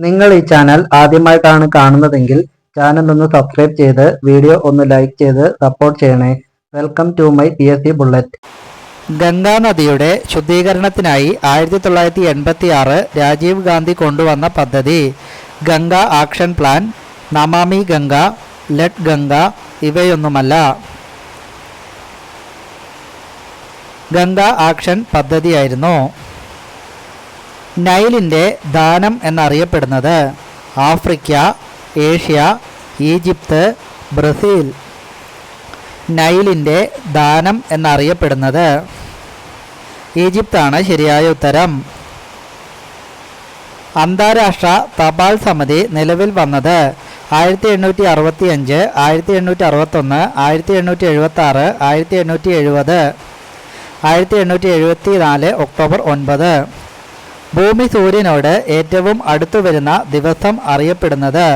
നിങ്ങൾ ഈ ചാനൽ ആദ്യമായിട്ടാണ് കാണുന്നതെങ്കിൽ ചാനൽ ഒന്ന് സബ്സ്ക്രൈബ് ചെയ്ത് വീഡിയോ ഒന്ന് ലൈക്ക് ചെയ്ത് സപ്പോർട്ട് ചെയ്യണേ. Welcome to my PSC bullet. Ganga നദിയുടെ ശുദ്ധീകരണത്തിനായി 1986 രാജീവ് ഗാന്ധി കൊണ്ടുവന്ന പദ്ധതി Ganga action plan, Namami Ganga, let Ganga ഇവയൊന്നുമല്ല. ഗംഗ ആക്ഷൻ പദ്ധതിയായിരുന്നു. നൈലിൻ്റെ ദാനം എന്നറിയപ്പെടുന്നത് ആഫ്രിക്ക, ഏഷ്യ, ഈജിപ്ത്, ബ്രസീൽ. നൈലിൻ്റെ ദാനം എന്നറിയപ്പെടുന്നത് ഈജിപ്താണ് ശരിയായ ഉത്തരം. അന്താരാഷ്ട്ര തപാൽ സമിതി നിലവിൽ വന്നത് 1865, 1861, 1876, 1870, 1874 ഒക്ടോബർ 9. ഭൂമി സൂര്യനോട് ഏറ്റവും അടുത്തു വരുന്ന ദിവസം അറിയപ്പെടുന്നത്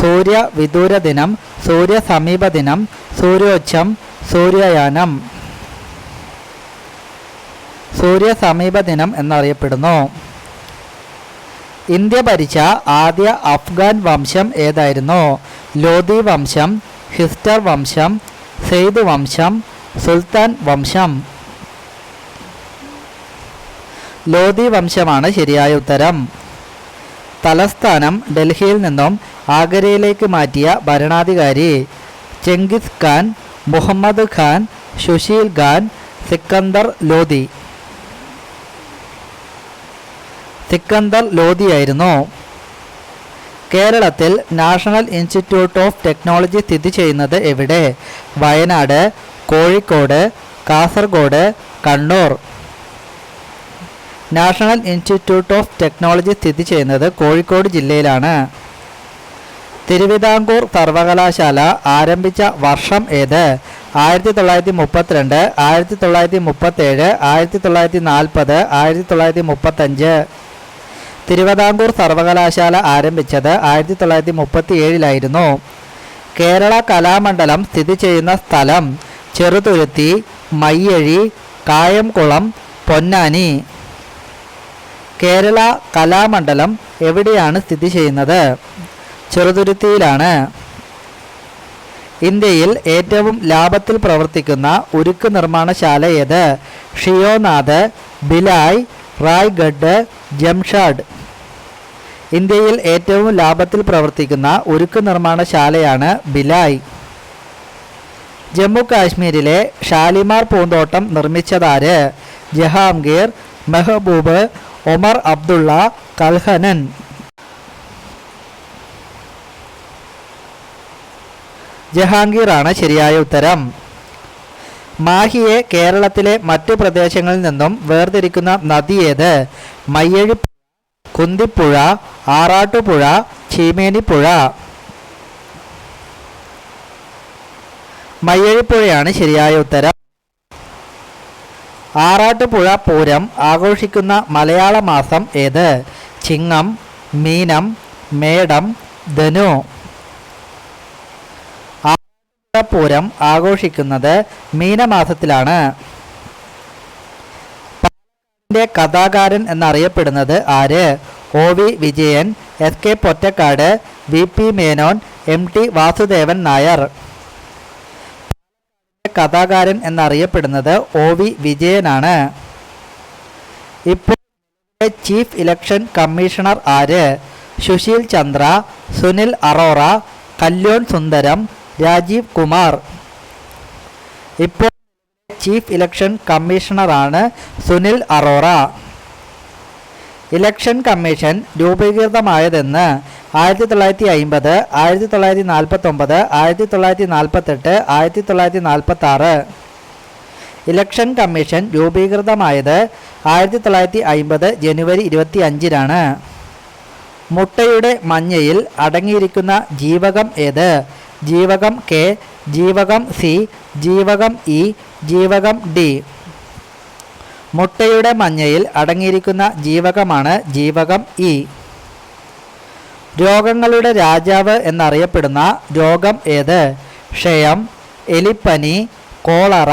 സൂര്യ വിദൂര ദിനം, സൂര്യ സമീപ ദിനം, സൂര്യോച്ഛം, സൂര്യയാനം. സൂര്യ സമീപ ദിനം എന്നറിയപ്പെടുന്നു. ഇന്ത്യ ഭരിച്ച ആദ്യ അഫ്ഗാൻ വംശം ഏതായിരുന്നു? ലോധി വംശം, ഹിസ്റ്റർ വംശം, സെയ്ദ് വംശം, സുൽത്താൻ വംശം. ലോധി വംശമാണ് ശരിയായ ഉത്തരം. തലസ്ഥാനം ഡൽഹിയിൽ നിന്നും ആഗ്രയിലേക്ക് മാറ്റിയ ഭരണാധികാരി ചെങ്കിസ് ഖാൻ, മുഹമ്മദ് ഖാൻ, സുശീൽ ഖാൻ, സിക്കന്ദർ ലോധി. സിക്കന്ദർ ലോധിയായിരുന്നു. കേരളത്തിൽ നാഷണൽ ഇൻസ്റ്റിറ്റ്യൂട്ട് ഓഫ് ടെക്നോളജി സ്ഥിതി ചെയ്യുന്നത് എവിടെ? Wayanad, Kozhikode, Kasaragod, Kannur. National institute of technology സ്ഥിതി ചെയ്യുന്നത് കോഴിക്കോട് ജില്ലയിലാണ്. തിരുവിതാംകൂർ സർവകലാശാല ആരംഭിച്ച വർഷം ഏത്? 1932, 1937, 1940, 1935. തിരുവിതാംകൂർ സർവകലാശാല ആരംഭിച്ചത് 1937 കേരള കലാമണ്ഡലം സ്ഥിതി ചെയ്യുന്ന സ്ഥലം ചെറുതുരുത്തി, മയ്യഴി, കായംകുളം, പൊന്നാനി. കേരള കലാമണ്ഡലം എവിടെയാണ് സ്ഥിതി ചെയ്യുന്നത്? ചെറുതുരുത്തിയിലാണ്. ഇന്ത്യയിൽ ഏറ്റവും ലാഭത്തിൽ പ്രവർത്തിക്കുന്ന ഉരുക്ക് നിർമ്മാണശാല ഏത്? ഷിയോനാഥ്, ഭിലായ്, റായ്ഗഡ്, ജംഷാഡ്. ഇന്ത്യയിൽ ഏറ്റവും ലാഭത്തിൽ പ്രവർത്തിക്കുന്ന ഉരുക്ക് നിർമ്മാണശാലയാണ് ഭിലായ്. ജമ്മു കാശ്മീരിലെ ഷാലിമാർ പൂന്തോട്ടം നിർമ്മിച്ചതാര്? ജഹാംഗീർ, മെഹബൂബ്, ഒമർ അബ്ദുള്ള, കൽഹനൻ. ജഹാംഗീറാണ് ശരിയായ ഉത്തരം. മാഹിയെ കേരളത്തിലെ മറ്റു പ്രദേശങ്ങളിൽ നിന്നും വേർതിരിക്കുന്ന നദി ഏത്? മയ്യഴിപ്പുഴ, കുന്തിപ്പുഴ, ആറാട്ടുപുഴ, ചീമേനിപ്പുഴ. മയ്യഴിപ്പുഴയാണ് ശരിയായ ഉത്തരം. ആറാട്ടുപുഴ പൂരം ആഘോഷിക്കുന്ന മലയാള മാസം ഏത്? ചിങ്ങം, മീനം, മേടം, ധനു. ആറാട്ടുപുഴ പൂരം ആഘോഷിക്കുന്നത് മീനമാസത്തിലാണ്. പാലക്കാടിൻ്റെ കഥാകാരൻ എന്നറിയപ്പെടുന്നത് ആര്? OV Vijayan, SK Pottekkatt, VP Menon, MT Vasudevan Nair. കഥാകാരൻ എന്നറിയപ്പെടുന്നത് OV വിജയനാണ്. ഇപ്പോൾ ചീഫ് ഇലക്ഷൻ കമ്മീഷണർ ആര്? സുശീൽ ചന്ദ്ര, സുനിൽ അറോറ, കല്യോൺ സുന്ദരം, രാജീവ് കുമാർ. ഇപ്പോൾ ചീഫ് ഇലക്ഷൻ കമ്മീഷണറാണ് സുനിൽ അറോറ. ഇലക്ഷൻ കമ്മീഷൻ രൂപീകൃതമായതെന്ന് 1950, 1949, 1948, 1946. ഇലക്ഷൻ കമ്മീഷൻ രൂപീകൃതമായത് 1950 ജനുവരി 25. മുട്ടയുടെ മഞ്ഞയിൽ അടങ്ങിയിരിക്കുന്ന ജീവകം ഏത്? ജീവകം K, ജീവകം C, ജീവകം E, ജീവകം D. മുട്ടയുടെ മഞ്ഞയിൽ അടങ്ങിയിരിക്കുന്ന ജീവകമാണ് ജീവകം E. രോഗങ്ങളുടെ രാജാവ് എന്നറിയപ്പെടുന്ന രോഗം ഏത്? ക്ഷയം, എലിപ്പനി, കോളറ,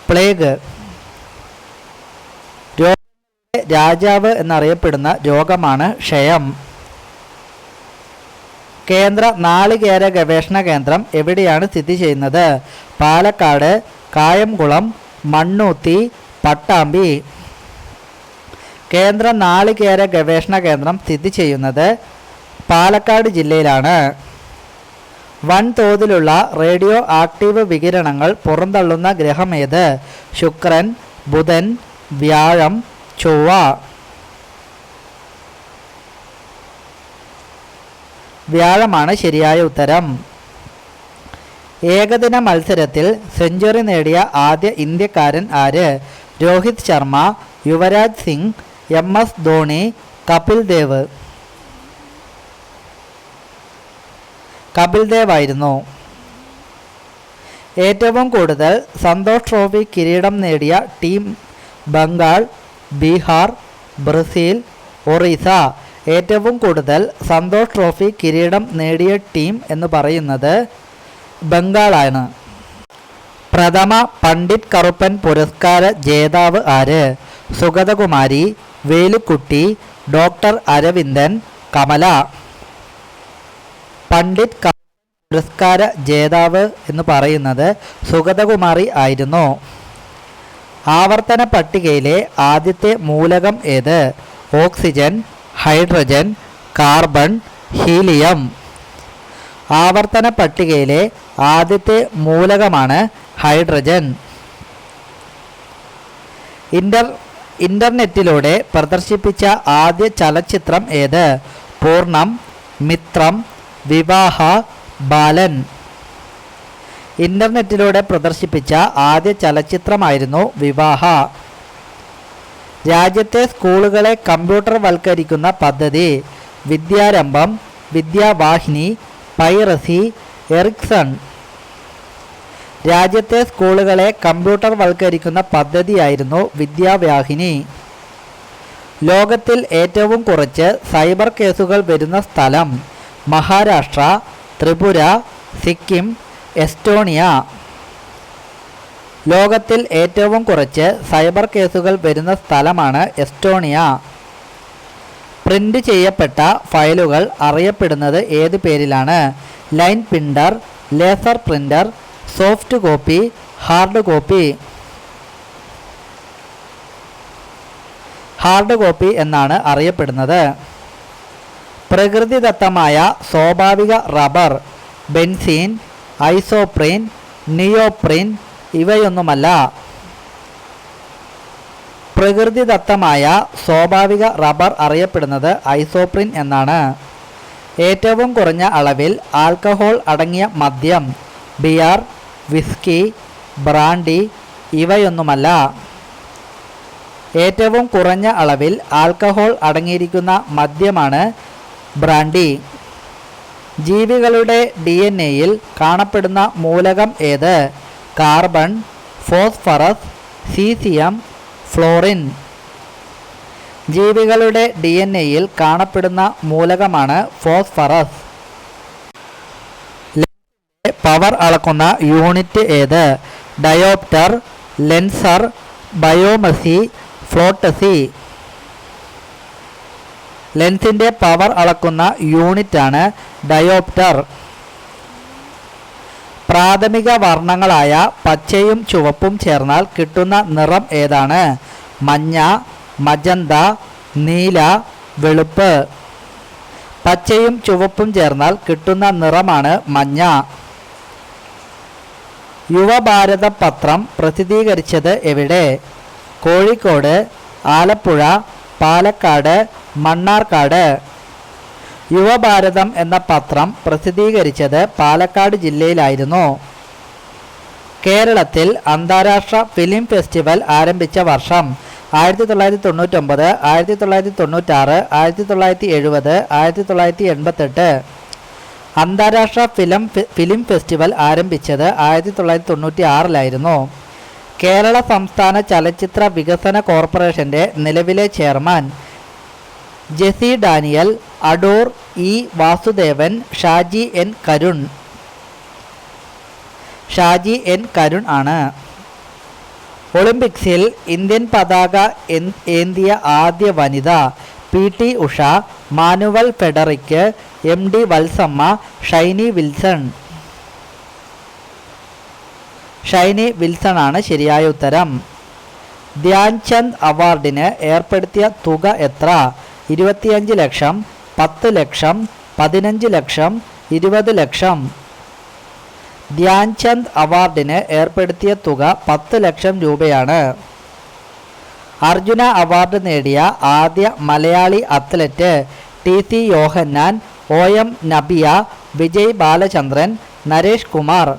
പ്ലേഗ്. രാജാവ് എന്നറിയപ്പെടുന്ന രോഗമാണ് ക്ഷയം. കേന്ദ്ര നാളികേര ഗവേഷണ കേന്ദ്രം എവിടെയാണ് സ്ഥിതി ചെയ്യുന്നത്? പാലക്കാട്, കായംകുളം, മണ്ണൂത്തി, പട്ടാമ്പി. കേന്ദ്ര നാളികേര ഗവേഷണ കേന്ദ്രം സ്ഥിതി ചെയ്യുന്നത് പാലക്കാട് ജില്ലയിലാണ്. വൻതോതിലുള്ള റേഡിയോ ആക്റ്റീവ് വികിരണങ്ങൾ പുറന്തള്ളുന്ന ഗ്രഹമേത്? ശുക്രൻ, ബുധൻ, വ്യാഴം, ചൊവ്വ. വ്യാഴമാണ് ശരിയായ ഉത്തരം. ഏകദിന മത്സരത്തിൽ സെഞ്ചുറി നേടിയ ആദ്യ ഇന്ത്യക്കാരൻ ആര്? രോഹിത് ശർമ്മ, യുവരാജ് സിംഗ്, MS ധോണി, കപിൽ ദേവ്. കപിൽ ദേവ് ആയിരുന്നു. ഏറ്റവും കൂടുതൽ സന്തോഷ് ട്രോഫി കിരീടം നേടിയ ടീം? ബംഗാൾ, ബീഹാർ, ബ്രസീൽ, ഒറീസ. ഏറ്റവും കൂടുതൽ സന്തോഷ് ട്രോഫി കിരീടം നേടിയ ടീം എന്ന് പറയുന്നത് ബംഗാളാണ്. പ്രഥമ പണ്ഡിറ്റ് കറുപ്പൻ പുരസ്കാര ജേതാവ് ആര്? സുഗതകുമാരി, വേലുക്കുട്ടി, ഡോക്ടർ അരവിന്ദൻ, കമല. പണ്ഡിറ്റ് കറുപ്പൻ പുരസ്കാര ജേതാവ് എന്ന് പറയുന്നത് സുഗതകുമാരി ആയിരുന്നു. ആവർത്തന പട്ടികയിലെ ആദ്യത്തെ മൂലകം ഏത്? Oxygen, hydrogen, carbon, helium. ആവർത്തന പട്ടികയിലെ ആദ്യത്തെ മൂലകമാണ് ഹൈഡ്രജൻ. ഇന്റർനെറ്റിലൂടെ പ്രദർശിപ്പിച്ച ആദ്യ ചലച്ചിത്രം ഏത്? പൂർണ്ണം, മിത്രം, വിവാഹ, ബാലൻ. ഇന്റർനെറ്റിലൂടെ പ്രദർശിപ്പിച്ച ആദ്യ ചലച്ചിത്രമായിരുന്നു വിവാഹ. രാജ്യത്തെ സ്കൂളുകളെ കമ്പ്യൂട്ടർ വൽക്കരിക്കുന്ന പദ്ധതി? വിദ്യാരംഭം, വിദ്യാവാഹിനി, പൈറസി, എറിക്സൺ. രാജ്യത്തെ സ്കൂളുകളെ കമ്പ്യൂട്ടർ വൽക്കരിക്കുന്ന പദ്ധതിയായിരുന്നു വിദ്യാവാഹിനി. ലോകത്തിൽ ഏറ്റവും കുറച്ച് സൈബർ കേസുകൾ വരുന്ന സ്ഥലം? മഹാരാഷ്ട്ര, ത്രിപുര, സിക്കിം, എസ്റ്റോണിയ. ലോകത്തിൽ ഏറ്റവും കുറച്ച് സൈബർ കേസുകൾ വരുന്ന സ്ഥലമാണ് എസ്റ്റോണിയ. പ്രിന്റ് ചെയ്യപ്പെട്ട ഫയലുകൾ അറിയപ്പെടുന്നത് ഏത് പേരിലാണ്? Line printer, laser printer, soft copy, hard copy. Hard copy എന്നാണ് അറിയപ്പെടുന്നത്. പ്രകൃതിദത്തമായ സ്വാഭാവിക റബ്ബർ? Benzene, isoprene, neoprene. ഇവയൊന്നുമല്ല. പ്രകൃതിദത്തമായ സ്വാഭാവിക റബ്ബർ അറിയപ്പെടുന്നത് ഐസോപ്രീൻ എന്നാണ്. ഏറ്റവും കുറഞ്ഞ അളവിൽ ആൽക്കഹോൾ അടങ്ങിയ മദ്യം? Beer, whisky, brandy. ഇവയൊന്നുമല്ല. ഏറ്റവും കുറഞ്ഞ അളവിൽ ആൽക്കഹോൾ അടങ്ങിയിരിക്കുന്ന മദ്യമാണ് ബ്രാൻഡി. ജീവികളുടെ DNA-യിൽ കാണപ്പെടുന്ന മൂലകം ഏത്? Carbon, phosphorus, caesium, florin. ജീവികളുടെ DNA-യിൽ കാണപ്പെടുന്ന മൂലകമാണ് ഫോസ്ഫറസ്. ലെൻസിന്റെ പവർ അളക്കുന്ന യൂണിറ്റ് ഏത്? ഡയോപ്റ്റർ, ലെൻസർ, ബയോമസി, ഫ്ലോട്ടസി. ലെൻസിന്റെ പവർ അളക്കുന്ന യൂണിറ്റാണ് ഡയോപ്റ്റർ. പ്രാഥമിക വർണ്ണങ്ങളായ പച്ചയും ചുവപ്പും ചേർന്നാൽ കിട്ടുന്ന നിറം ഏതാണ്? മഞ്ഞ, മജന്ത, നീല, വെളുപ്പ്. പച്ചയും ചുവപ്പും ചേർന്നാൽ കിട്ടുന്ന നിറമാണ് മഞ്ഞ. യുവഭാരത പത്രം പ്രസിദ്ധീകരിച്ചത് എവിടെ? കോഴിക്കോട്, ആലപ്പുഴ, പാലക്കാട്, മണ്ണാർക്കാട്. യുവഭാരതം എന്ന പത്രം പ്രസിദ്ധീകരിച്ചത് പാലക്കാട് ജില്ലയിലായിരുന്നു. കേരളത്തിൽ അന്താരാഷ്ട്ര ഫിലിം ഫെസ്റ്റിവൽ ആരംഭിച്ച വർഷം? 1999, 1996, 1970, 1988. അന്താരാഷ്ട്ര ഫിലിം ഫെസ്റ്റിവൽ ആരംഭിച്ചത് 1996 കേരള സംസ്ഥാന ചലച്ചിത്ര വികസന കോർപ്പറേഷൻ്റെ നിലവിലെ ചെയർമാൻ? ജെസി ഡാനിയൽ, അടൂർ ഇ വാസുദേവൻ, ഷാജി എൻ കരുൺ. ഷാജി എൻ കരുൺ ആണ്. ഒളിമ്പിക്സിൽ ഇന്ത്യൻ പതാക ഏന്തിയ ആദ്യ വനിത? PT Usha, Manuel Frederick, MD Valsamma, Shiny Wilson. ഷൈനി വിൽസൺ ആണ് ശരിയായ ഉത്തരം. ധ്യാൻചന്ദ് അവാർഡിന് ഏർപ്പെടുത്തിയ തുക എത്ര? 25 ലക്ഷം, 10 ലക്ഷം, 15 ലക്ഷം, 20 ലക്ഷം. ധ്യാൻചന്ദ് അവാർഡിന് ഏർപ്പെടുത്തിയ തുക 10 ലക്ഷം രൂപയാണ്. അർജുന അവാർഡ് നേടിയ ആദ്യ മലയാളി അത്ലറ്റ് TC യോഹന്നാൻ, OM നബിയ, വിജയ് ബാലചന്ദ്രൻ, നരേഷ് കുമാർ.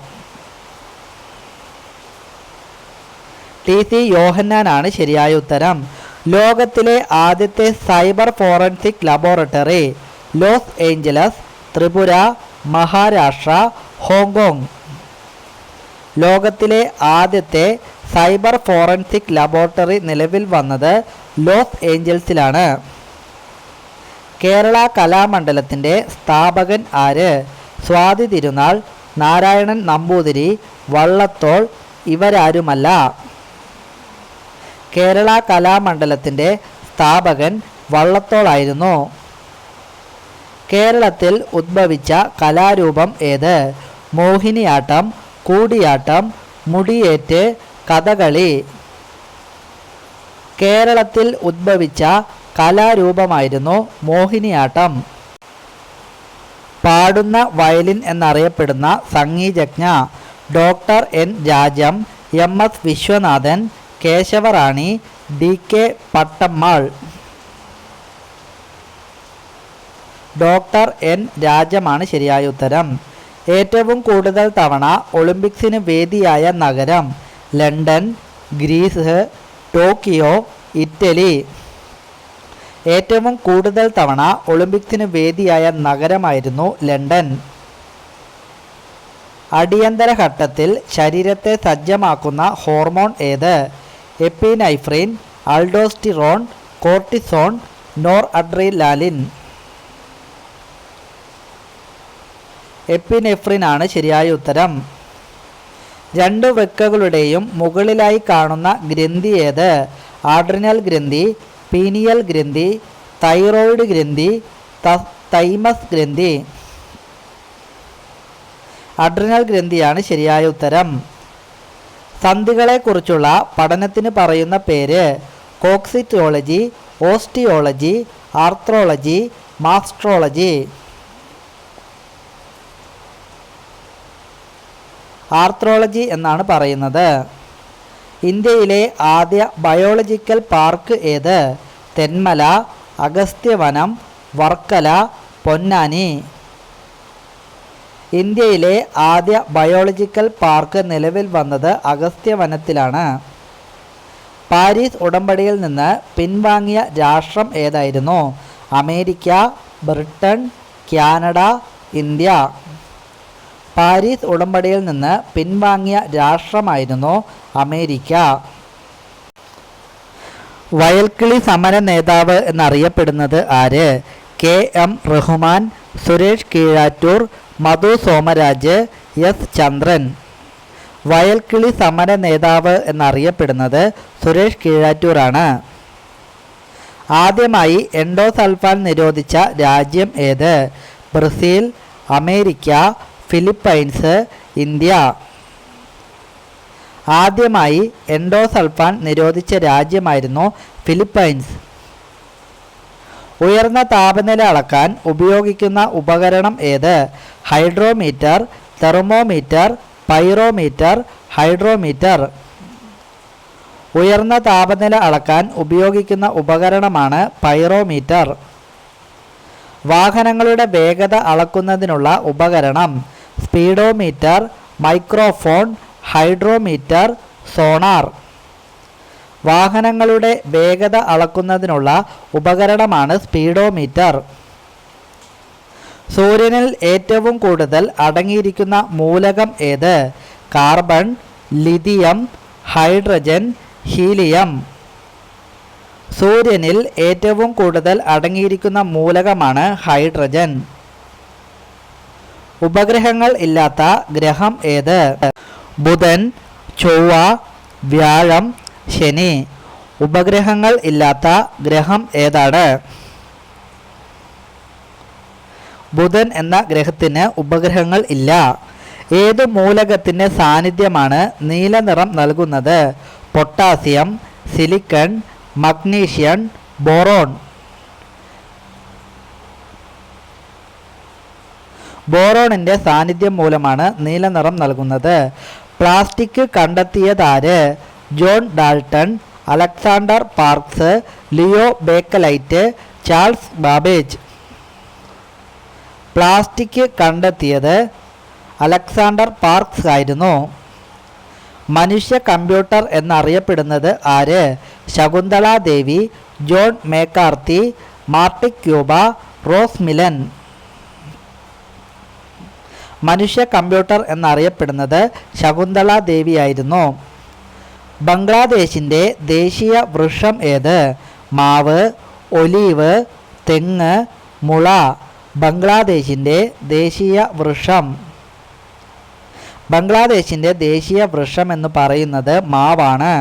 TC യോഹന്നാൻ ആണ് ശരിയായ ഉത്തരം. ലോകത്തിലെ ആദ്യത്തെ cyber forensic laboratory loss Angeles, Tripura, Maharashtra, Hong Kong. ലോകത്തിലെ ആദ്യത്തെ സൈബർ ഫോറൻസിക് ലബോറട്ടറി നിലവിൽ വന്നത് ലോസ് ഏഞ്ചൽസിലാണ്. കേരള കലാമണ്ഡലത്തിൻ്റെ സ്ഥാപകൻ ആര്? സ്വാതി തിരുനാൾ, നാരായണൻ നമ്പൂതിരി, വള്ളത്തോൾ. ഇവരാരുമല്ല. കേരള കലാമണ്ഡലത്തിൻ്റെ സ്ഥാപകൻ വള്ളത്തോളായിരുന്നു. കേരളത്തിൽ ഉദ്ഭവിച്ച കലാരൂപം ഏത്? മോഹിനിയാട്ടം, കൂടിയാട്ടം, മുടിയേറ്റ്, കഥകളി. കേരളത്തിൽ ഉദ്ഭവിച്ച കലാരൂപമായിരുന്നു മോഹിനിയാട്ടം. പാടുന്ന വയലിൻ എന്നറിയപ്പെടുന്ന സംഗീതജ്ഞ doctor N Rajam, MS Viswanathan, Keshavarani, DK Pattammal. Doctor N രാജമാണ് ശരിയായ ഉത്തരം. ഏറ്റവും കൂടുതൽ തവണ ഒളിമ്പിക്സിന് വേദിയായ നഗരം? London, Greece, Tokyo, Italy. ഏറ്റവും കൂടുതൽ തവണ ഒളിമ്പിക്സിന് വേദിയായ നഗരമായിരുന്നു ലണ്ടൻ. അടിയന്തര ഘട്ടത്തിൽ ശരീരത്തെ സജ്ജമാക്കുന്ന ഹോർമോൺ ഏത്? Epinephrine, aldosterone, cortisone, noradrenaline. Epinephrine ആണ് ശരിയായ ഉത്തരം. രണ്ട് വൃക്കകളുടെയും മുകളിലായി കാണുന്ന ഗ്രന്ഥി ഏത്? ആഡ്രിനൽ ഗ്രന്ഥി, പീനിയൽ ഗ്രന്ഥി, തൈറോയിഡ് ഗ്രന്ഥി, തൈമസ് ഗ്രന്ഥി. അഡ്രിനൽ ഗ്രന്ഥിയാണ് ശരിയായ ഉത്തരം. സന്ധികളെക്കുറിച്ചുള്ള പഠനത്തിന് പറയുന്ന പേര്? കോക്സിറ്റോളജി, ഓസ്റ്റിയോളജി, ആർത്രോളജി, മാസ്ട്രോളജി. ആർത്രോളജി എന്നാണ് പറയുന്നത്. ഇന്ത്യയിലെ ആദ്യ ബയോളജിക്കൽ പാർക്ക് ഏത്? തെന്മല, അഗസ്ത്യവനം, വർക്കല, പൊന്നാനി. ഇന്ത്യയിലെ ആദ്യ ബയോളജിക്കൽ പാർക്ക് നിലവിൽ വന്നത് അഗസ്ത്യവനത്തിലാണ്. പാരീസ് ഉടമ്പടിയിൽ നിന്ന് പിൻവാങ്ങിയ രാഷ്ട്രം ഏതായിരുന്നു? America, Britain, Canada, India. Paris ഉടമ്പടിയിൽ നിന്ന് പിൻവാങ്ങിയ രാഷ്ട്രമായിരുന്നു അമേരിക്ക. വയൽക്കിളി സമര നേതാവ് എന്നറിയപ്പെടുന്നത് ആര്? KM റഹ്മാൻ, സുരേഷ് കീഴാറ്റൂർ, മധു സോമരാജ്, S ചന്ദ്രൻ. വയൽക്കിളി സമര നേതാവ് എന്നറിയപ്പെടുന്നത് സുരേഷ് കീഴാറ്റൂറാണ്. ആദ്യമായി എൻഡോസൾഫാൻ നിരോധിച്ച രാജ്യം ഏത്? Brazil, America, Philippines, India. ആദ്യമായി എൻഡോസൾഫാൻ നിരോധിച്ച രാജ്യമായിരുന്നു ഫിലിപ്പൈൻസ്. ഉയർന്ന താപനില അളക്കാൻ ഉപയോഗിക്കുന്ന ഉപകരണം ഏത്? Hydrometer, thermometer, pyrometer, hydrometer. ഉയർന്ന താപനില അളക്കാൻ ഉപയോഗിക്കുന്ന ഉപകരണമാണ് പൈറോമീറ്റർ. വാഹനങ്ങളുടെ വേഗത അളക്കുന്നതിനുള്ള ഉപകരണം? Speedometer, microphone, hydrometer, sonar. വാഹനങ്ങളുടെ വേഗത അളക്കുന്നതിനുള്ള ഉപകരണമാണ് സ്പീഡോമീറ്റർ. സൂര്യനിൽ ഏറ്റവും കൂടുതൽ അടങ്ങിയിരിക്കുന്ന മൂലകം ഏത്? Carbon, lithium, hydrogen, helium. സൂര്യനിൽ ഏറ്റവും കൂടുതൽ അടങ്ങിയിരിക്കുന്ന മൂലകമാണ് ഹൈഡ്രജൻ. ഉപഗ്രഹങ്ങൾ ഇല്ലാത്ത ഗ്രഹം ഏത്? ബുധൻ, ചൊവ്വ, വ്യാഴം, ശനി. ഉപഗ്രഹങ്ങൾ ഇല്ലാത്ത ഗ്രഹം ഏതാണ്? ബുധൻ എന്ന ഗ്രഹത്തിന് ഉപഗ്രഹങ്ങൾ ഇല്ല. ഏതു മൂലകത്തിൻ്റെ സാന്നിധ്യമാണ് നീല നിറം നൽകുന്നത്? Potassium, silicon, magnesium, boron. ബോറോണിൻ്റെ സാന്നിധ്യം മൂലമാണ് നീല നിറം നൽകുന്നത്. പ്ലാസ്റ്റിക് കണ്ടെത്തിയതാര്? John Dalton, Alexander Parkes, Leo Bakelite, Charles Babbage. Plastic കണ്ടെത്തിയത് അലക്സാണ്ടർ പാർക്സ് ആയിരുന്നു. മനുഷ്യ കമ്പ്യൂട്ടർ എന്നറിയപ്പെടുന്നത് ആര്? ശകുന്തള ദേവി, ജോൺ മേക്കാർത്തി, മാർട്ടിക് ക്യൂബ, റോസ് മിലൻ. മനുഷ്യ കമ്പ്യൂട്ടർ എന്നറിയപ്പെടുന്നത് ശകുന്തള ദേവിയായിരുന്നു. ബംഗ്ലാദേശിൻ്റെ ദേശീയ വൃക്ഷം ഏത്? മാവ്, ഒലീവ്, തെങ്ങ്, മുള. ബംഗ്ലാദേശിൻ്റെ ദേശീയ വൃക്ഷം. ബംഗ്ലാദേശിൻ്റെ ദേശീയ വൃക്ഷം എന്ന് പറയുന്നത് മാവാണ്.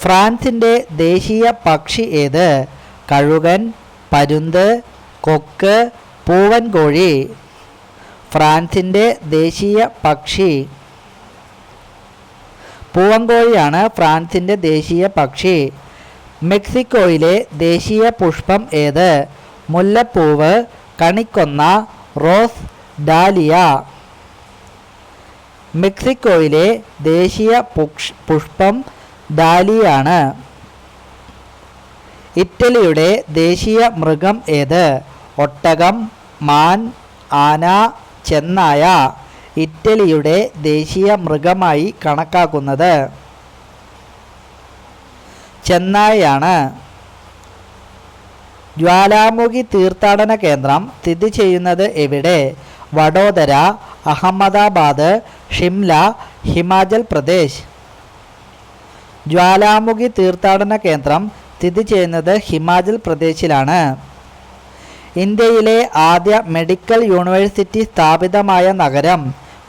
ഫ്രാൻസിൻ്റെ ദേശീയ പക്ഷി ഏത്? കഴുകൻ, പരുന്ത്, കൊക്ക്, പൂവൻകോഴി. ഫ്രാൻസിൻ്റെ ദേശീയ പക്ഷി പൂവൻകോഴിയാണ് ഫ്രാൻസിൻ്റെ ദേശീയ പക്ഷി. മെക്സിക്കോയിലെ ദേശീയ പുഷ്പം ഏത്? മുല്ലപ്പൂവ്, കണിക്കൊന്ന, റോസ്, ഡാലിയ. മെക്സിക്കോയിലെ ദേശീയ പുഷ്പം ഡാലിയാണ്. ഇറ്റലിയുടെ ദേശീയ മൃഗം ഏത്? ഒട്ടകം, മാൻ, ആന, ചെന്നായ. ഇറ്റലിയുടെ ദേശീയ മൃഗമായി കണക്കാക്കുന്നത് ചെന്നായയാണ്. ജ്വാലാമുഖി തീർത്ഥാടന കേന്ദ്രം സ്ഥിതി ചെയ്യുന്നത് എവിടെ? വഡോദര, അഹമ്മദാബാദ്, ഷിംല, ഹിമാചൽ പ്രദേശ്. ജ്വാലാമുഖി തീർത്ഥാടന കേന്ദ്രം സ്ഥിതി ചെയ്യുന്നത് ഹിമാചൽ പ്രദേശിലാണ്. ഇന്ത്യയിലെ ആദ്യ മെഡിക്കൽ യൂണിവേഴ്സിറ്റി സ്ഥാപിതമായ നഗരം?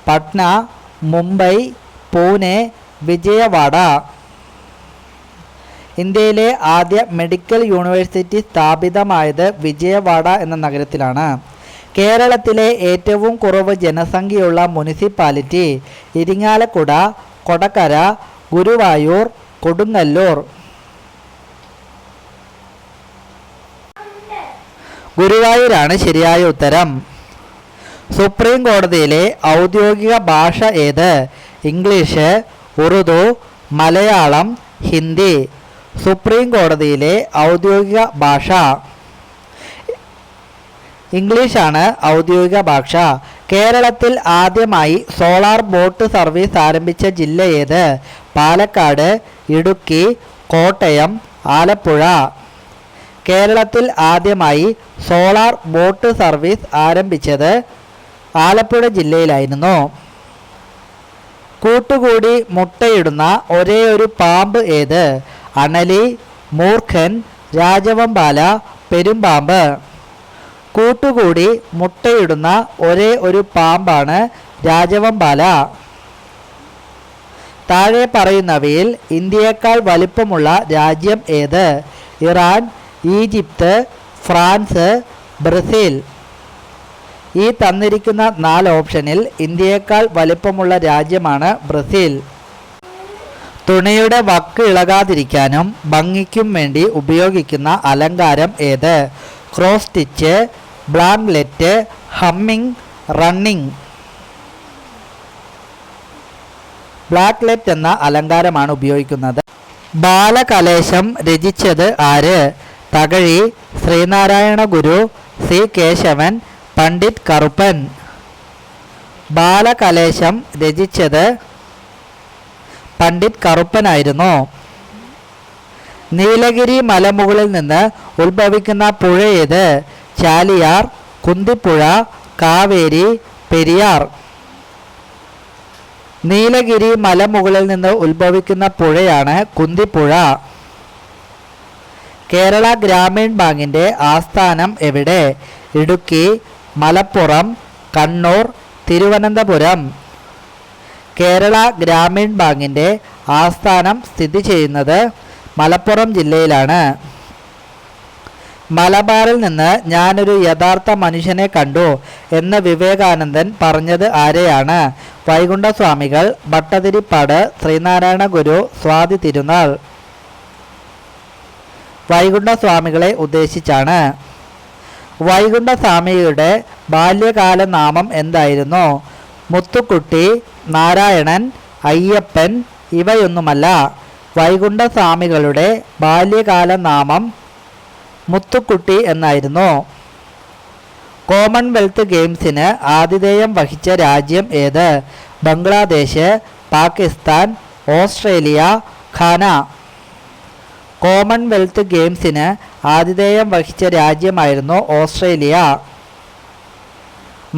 പട്ന, മുംബൈ, പൂനെ, വിജയവാഡ. ഇന്ത്യയിലെ ആദ്യ മെഡിക്കൽ യൂണിവേഴ്സിറ്റി സ്ഥാപിതമായത് വിജയവാഡ എന്ന നഗരത്തിലാണ്. കേരളത്തിലെ ഏറ്റവും കുറവ് ജനസംഖ്യയുള്ള മുനിസിപ്പാലിറ്റി? ഇരിങ്ങാലക്കുട, കൊടകര, ഗുരുവായൂർ, കൊടുങ്ങല്ലൂർ. ഗുരുവായൂരാണ് ശരിയായ ഉത്തരം. സുപ്രീം കോടതിയിലെ ഔദ്യോഗിക ഭാഷ ഏത്? ഇംഗ്ലീഷ്, ഉറുദു, മലയാളം, ഹിന്ദി. സുപ്രീം കോടതിയിലെ ഔദ്യോഗിക ഭാഷ ഇംഗ്ലീഷാണ് ഔദ്യോഗിക ഭാഷ. കേരളത്തിൽ ആദ്യമായി സോളാർ ബോട്ട് സർവീസ് ആരംഭിച്ച ജില്ല ഏത്? പാലക്കാട്, ഇടുക്കി, കോട്ടയം, ആലപ്പുഴ. കേരളത്തിൽ ആദ്യമായി സോളാർ ബോട്ട് സർവീസ് ആരംഭിച്ചത് ആലപ്പുഴ ജില്ലയിലായിരുന്നു. കൂട്ടുകൂടി മുട്ടയിടുന്ന ഒരേ ഒരു പാമ്പ് ഏത്? അണലി, മൂർഖൻ, രാജവമ്പാല, പെരുമ്പാമ്പ്. കൂട്ടുകൂടി മുട്ടയിടുന്ന ഒരേ ഒരു പാമ്പാണ് രാജവമ്പാല. താഴെ പറയുന്നവയിൽ ഇന്ത്യയേക്കാൾ വലിപ്പമുള്ള രാജ്യം ഏത്? Iran, Egypt, France, Brazil. ഈ തന്നിരിക്കുന്ന 4 ഓപ്ഷനിൽ ഇന്ത്യയേക്കാൾ വലിപ്പമുള്ള രാജ്യമാണ് ബ്രസീൽ. തുണിയുടെ വക്ക് ഇളകാതിരിക്കാനും ഭംഗിക്കും വേണ്ടി ഉപയോഗിക്കുന്ന അലങ്കാരം ഏത്? Cross stitch, blanket, hemming, running. Blanket എന്ന അലങ്കാരമാണ് ഉപയോഗിക്കുന്നത്. ബാലകലേശം രചിച്ചത് ആര്? തകഴി, ശ്രീനാരായണ ഗുരു, സി കേശവൻ, പണ്ഡിറ്റ് കറുപ്പൻ. ബാലകലേശം രചിച്ചത് പണ്ഡിറ്റ് കറുപ്പനായിരുന്നു. നീലഗിരി മലമുകളിൽ നിന്ന് ഉത്ഭവിക്കുന്ന പുഴ ഏത്? ചാലിയാർ, കുന്തിപ്പുഴ, കാവേരി, പെരിയാർ. നീലഗിരി മലമുകളിൽ നിന്ന് ഉത്ഭവിക്കുന്ന പുഴയാണ് കുന്തിപ്പുഴ. കേരള ഗ്രാമീൺ ബാങ്കിൻ്റെ ആസ്ഥാനം എവിടെ? ഇടുക്കി, മലപ്പുറം, കണ്ണൂർ, തിരുവനന്തപുരം. കേരള ഗ്രാമീൺ ബാങ്കിൻ്റെ ആസ്ഥാനം സ്ഥിതി ചെയ്യുന്നത് മലപ്പുറം ജില്ലയിലാണ്. മലബാറിൽ നിന്ന് ഞാനൊരു യഥാർത്ഥ മനുഷ്യനെ കണ്ടു എന്ന് വിവേകാനന്ദൻ പറഞ്ഞത് ആരെയാണ്? വൈകുണ്ഠസ്വാമികൾ, ഭട്ടതിരിപ്പാട്, ശ്രീനാരായണ ഗുരു, സ്വാതി തിരുനാൾ. വൈകുണ്ഠസ്വാമികളെ ഉദ്ദേശിച്ചാണ്. വൈകുണ്ഠസ്വാമിയുടെ ബാല്യകാല നാമം എന്തായിരുന്നു? മുത്തുക്കുട്ടി, നാരായണൻ, അയ്യപ്പൻ ഇവയൊന്നുമല്ല. വൈകുണ്ഠസ്വാമികളുടെ ബാല്യകാല നാമം മുത്തുക്കുട്ടി എന്നായിരുന്നു. കോമൺവെൽത്ത് ഗെയിംസിന് ആതിഥേയം വഹിച്ച രാജ്യം ഏത്? Bangladesh, Pakistan, Australia, Ghana. Commonwealth ഗെയിംസിന് ആതിഥേയം വഹിച്ച രാജ്യമായിരുന്നു ഓസ്ട്രേലിയ.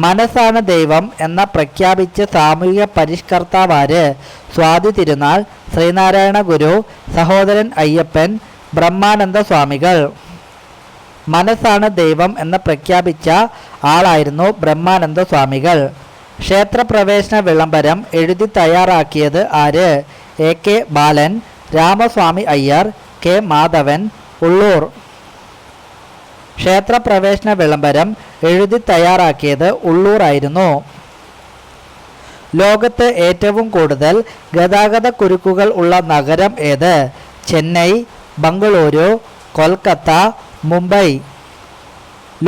മനസ്സാണ് ദൈവം എന്ന പ്രഖ്യാപിച്ച സാമൂഹിക പരിഷ്കർത്താവാര്? സ്വാതി തിരുനാൾ, ശ്രീനാരായണ ഗുരു, സഹോദരൻ അയ്യപ്പൻ, ബ്രഹ്മാനന്ദ സ്വാമികൾ. മനസ്സാണ് ദൈവം എന്ന് പ്രഖ്യാപിച്ച ആളായിരുന്നു ബ്രഹ്മാനന്ദ സ്വാമികൾ. ക്ഷേത്രപ്രവേശന വിളംബരം എഴുതി തയ്യാറാക്കിയത് ആര്? എ കെ ബാലൻ, രാമസ്വാമി അയ്യർ, കെ മാധവൻ, ഉള്ളൂർ. ക്ഷേത്രപ്രവേശന വിളംബരം എഴുതി തയ്യാറാക്കിയത് ഉള്ളൂർ ആയിരുന്നു. ലോകത്ത് ഏറ്റവും കൂടുതൽ ഗതാഗത കുരുക്കുകൾ ഉള്ള നഗരം ഏത്? ചെന്നൈ, ബംഗളൂരു, കൊൽക്കത്ത, മുംബൈ.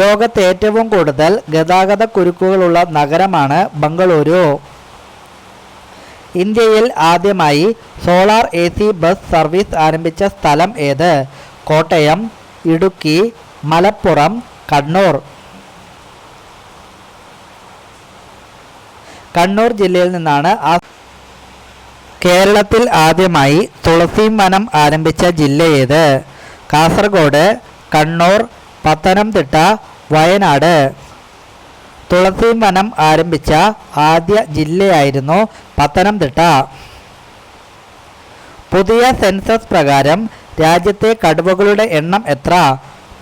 ലോകത്ത് ഏറ്റവും കൂടുതൽ ഗതാഗത കുരുക്കുകളുള്ള നഗരമാണ് ബംഗളൂരു. ഇന്ത്യയിൽ ആദ്യമായി സോളാർ AC ബസ് സർവീസ് ആരംഭിച്ച സ്ഥലം ഏത്? കോട്ടയം, ഇടുക്കി, മലപ്പുറം, കണ്ണൂർ. കണ്ണൂർ ജില്ലയിൽ നിന്നാണ് കേരളത്തിൽ ആദ്യമായി തുളസി വനം ആരംഭിച്ച ജില്ല ഏത്? കാസർഗോഡ്, കണ്ണൂർ, പത്തനംതിട്ട, വയനാട്. തുളസി വനം ആരംഭിച്ച ആദ്യ ജില്ലയായിരുന്നു പത്തനംതിട്ട. പുതിയ സെൻസസ് പ്രകാരം രാജ്യത്തെ കടുവകളുടെ എണ്ണം എത്ര?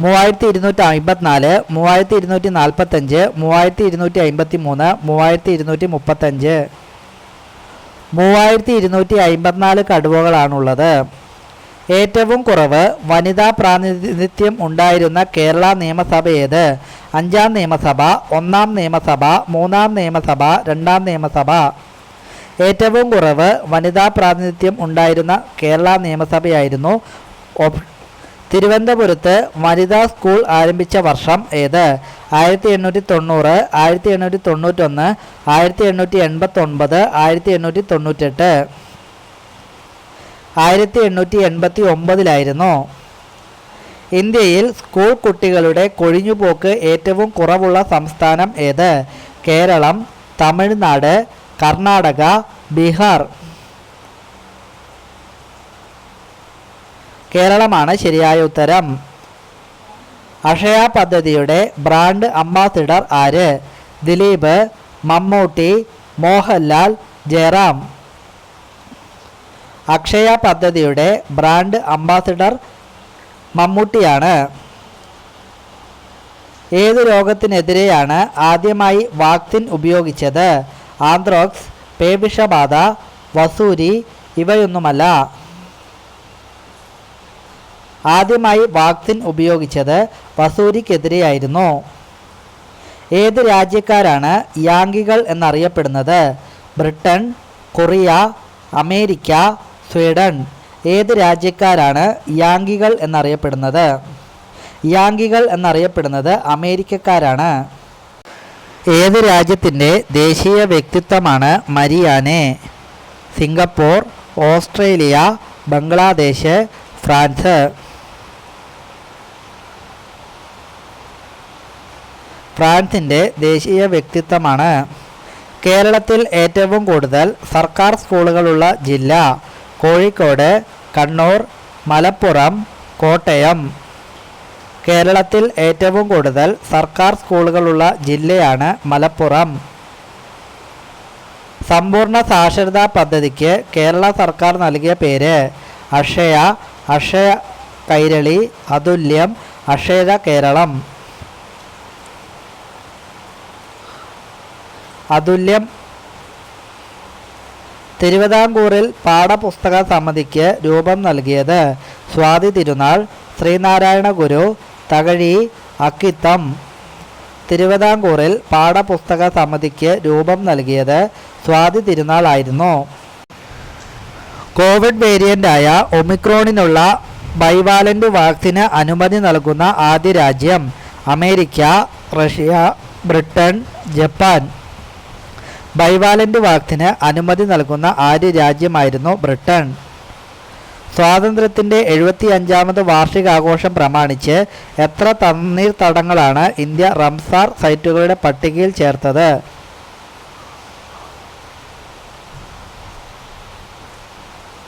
3254, 3245, 3253, 3235. 3254 കടുവകളാണുള്ളത്. ഏറ്റവും കുറവ് വനിതാ പ്രാതിനിധ്യം ഉണ്ടായിരുന്ന കേരള നിയമസഭ ഏത്? 5ാം നിയമസഭ, 1ാം നിയമസഭ, 3ാം നിയമസഭ, 2ാം നിയമസഭ. ഏറ്റവും കുറവ് വനിതാ പ്രാതിനിധ്യം ഉണ്ടായിരുന്ന കേരള നിയമസഭയായിരുന്നു. തിരുവനന്തപുരത്ത് വനിതാ സ്കൂൾ ആരംഭിച്ച വർഷം ഏത്? 1890, 1891, 1889, 1898. 1889 ഇന്ത്യയിൽ സ്കൂൾ കുട്ടികളുടെ കൊഴിഞ്ഞുപോക്ക് ഏറ്റവും കുറവുള്ള സംസ്ഥാനം ഏത്? കേരളം, തമിഴ്നാട്, കർണാടക, ബീഹാർ. കേരളമാണ് ശരിയായ ഉത്തരം. അക്ഷയ പദ്ധതിയുടെ ബ്രാൻഡ് അംബാസിഡർ ആര്? ദിലീപ്, മമ്മൂട്ടി, മോഹൻലാൽ, ജയറാം. അക്ഷയ പദ്ധതിയുടെ ബ്രാൻഡ് അംബാസിഡർ മമ്മൂട്ടിയാണ്. ഏതു രോഗത്തിനെതിരെയാണ് ആദ്യമായി വാക്സിൻ ഉപയോഗിച്ചത്? ആന്ത്രോക്സ്, പേവിഷബാധ, വസൂരി ഇവയൊന്നുമല്ല. ആദ്യമായി വാക്സിൻ ഉപയോഗിച്ചത് വസൂരിക്കെതിരെയായിരുന്നു. ഏത് രാജ്യക്കാരാണ് യാങ്കികൾ എന്നറിയപ്പെടുന്നത്? Britain, Korea, America, Sweden. ഏത് രാജ്യക്കാരാണ് യാങ്കികൾ എന്നറിയപ്പെടുന്നത്? യാങ്കികൾ എന്നറിയപ്പെടുന്നത് അമേരിക്കക്കാരാണ്. ഏത് രാജ്യത്തിൻ്റെ ദേശീയ വ്യക്തിത്വമാണ് Marianne? Singapore, Australia, Bangladesh, France. ഫ്രാൻസിൻ്റെ ദേശീയ വ്യക്തിത്വമാണ്. കേരളത്തിൽ ഏറ്റവും കൂടുതൽ സർക്കാർ സ്കൂളുകളുള്ള ജില്ല? കോഴിക്കോട്, കണ്ണൂർ, മലപ്പുറം, കോട്ടയം. കേരളത്തിൽ ഏറ്റവും കൂടുതൽ സർക്കാർ സ്കൂളുകളുള്ള ജില്ലയാണ് മലപ്പുറം. സമ്പൂർണ്ണ സാക്ഷരതാ പദ്ധതിക്ക് കേരള സർക്കാർ നൽകിയ പേര്? അക്ഷയ, അക്ഷയ കൈരളി, അതുല്യം, അക്ഷയ കേരളം. അതുല്യം. തിരുവിതാംകൂറിൽ പാഠപുസ്തക സമിതിക്ക് രൂപം നൽകിയത്? സ്വാതി തിരുനാൾ, ശ്രീനാരായണ ഗുരു, തകഴി അക്കിത്തം. തിരുവിതാംകൂറിൽ പാഠപുസ്തക സമിതിക്ക് രൂപം നൽകിയത് സ്വാതി തിരുനാളായിരുന്നു. കോവിഡ് വേരിയന്റായ ഒമിക്രോണിനുള്ള ബൈവാലന്റ് വാക്സിന് അനുമതി നൽകുന്ന ആദ്യ രാജ്യം America, Russia, Britain, Japan. Bivalent വാക്സിന് അനുമതി നൽകുന്ന ആദ്യ രാജ്യമായിരുന്നു ബ്രിട്ടൻ. സ്വാതന്ത്ര്യത്തിൻ്റെ 75ാമത് വാർഷികാഘോഷം പ്രമാണിച്ച് എത്ര തണ്ണീർത്തടങ്ങളാണ് ഇന്ത്യ റംസാർ സൈറ്റുകളുടെ പട്ടികയിൽ ചേർത്തത്?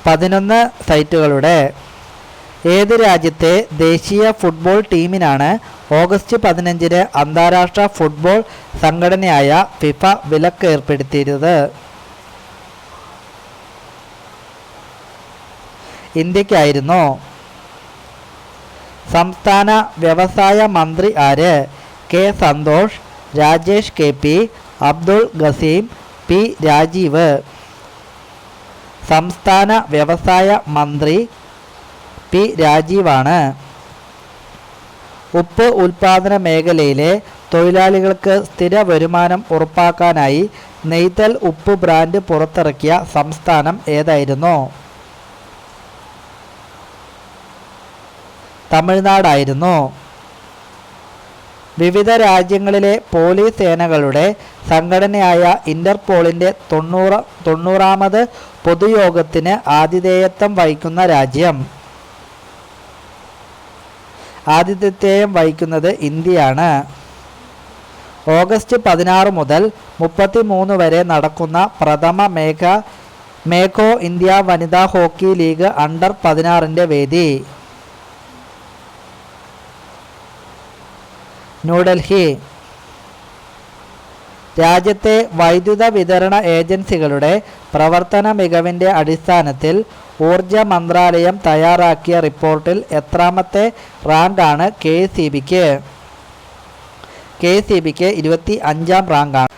11 സൈറ്റുകളുടെ. ഏത് രാജ്യത്തെ ദേശീയ ഫുട്ബോൾ ടീമിനാണ് ഓഗസ്റ്റ് 15-ന് അന്താരാഷ്ട്ര ഫുട്ബോൾ സംഘടനയായ ഫിഫ വിലക്ക് ഏർപ്പെടുത്തിയത്? ഇന്ത്യക്കായിരുന്നു. സംസ്ഥാന വ്യവസായ മന്ത്രി ആര്? K Santhosh, Rajesh KP, Abdul Gaseem, P Rajeev. സംസ്ഥാന വ്യവസായ മന്ത്രി പി രാജീവാണ്. ഉപ്പ് ഉൽപാദന മേഖലയിലെ തൊഴിലാളികൾക്ക് സ്ഥിര വരുമാനം ഉറപ്പാക്കാനായി നെയ്തൽ ഉപ്പ് ബ്രാൻഡ് പുറത്തിറക്കിയ സംസ്ഥാനം ഏതായിരുന്നു? തമിഴ്നാടായിരുന്നു. വിവിധ രാജ്യങ്ങളിലെ പോലീസ് സേനകളുടെ സംഘടനയായ ഇന്റർപോളിൻ്റെ 90ാമത് പൊതുയോഗത്തിന് ആതിഥേയത്വം വഹിക്കുന്ന രാജ്യം? ആതിഥേയം വഹിക്കുന്നത് ഇന്ത്യയാണ്. ഓഗസ്റ്റ് 16 മുതൽ 33 വരെ നടക്കുന്ന പ്രഥമ മേഘോ ഇന്ത്യ വനിതാ ഹോക്കി ലീഗ് അണ്ടർ 16ൻ്റെ വേദി? ന്യൂഡൽഹി. രാജ്യത്തെ വൈദ്യുത വിതരണ ഏജൻസികളുടെ പ്രവർത്തന മികവിൻ്റെ അടിസ്ഥാനത്തിൽ ഊർജ മന്ത്രാലയം തയ്യാറാക്കിയ റിപ്പോർട്ടിൽ എത്രാമത്തെ റാങ്കാണ് KECBക്ക്? KECBക്ക് 25ാം റാങ്കാണ്.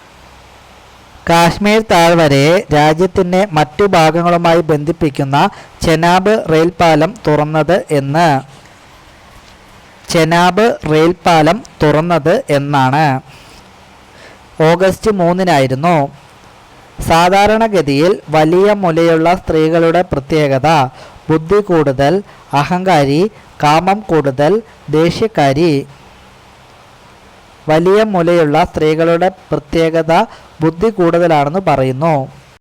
കാശ്മീർ താഴ്വരയെ രാജ്യത്തിൻ്റെ മറ്റു ഭാഗങ്ങളുമായി ബന്ധിപ്പിക്കുന്ന ചെനാബ് റെയിൽപാലം തുറന്നത് എന്ന്? ചെനാബ് റെയിൽപാലം തുറന്നത് എന്നാണ്? ഓഗസ്റ്റ് 3-നായിരുന്നു. സാധാരണഗതിയിൽ വലിയ മുലയുള്ള സ്ത്രീകളുടെ പ്രത്യേകത? ബുദ്ധി കൂടുതൽ, അഹങ്കാരി, കാമം കൂടുതൽ, ദേഷ്യക്കാരി. വലിയ മുലയുള്ള സ്ത്രീകളുടെ പ്രത്യേകത ബുദ്ധി കൂടുതലാണെന്ന് പറയുന്നു.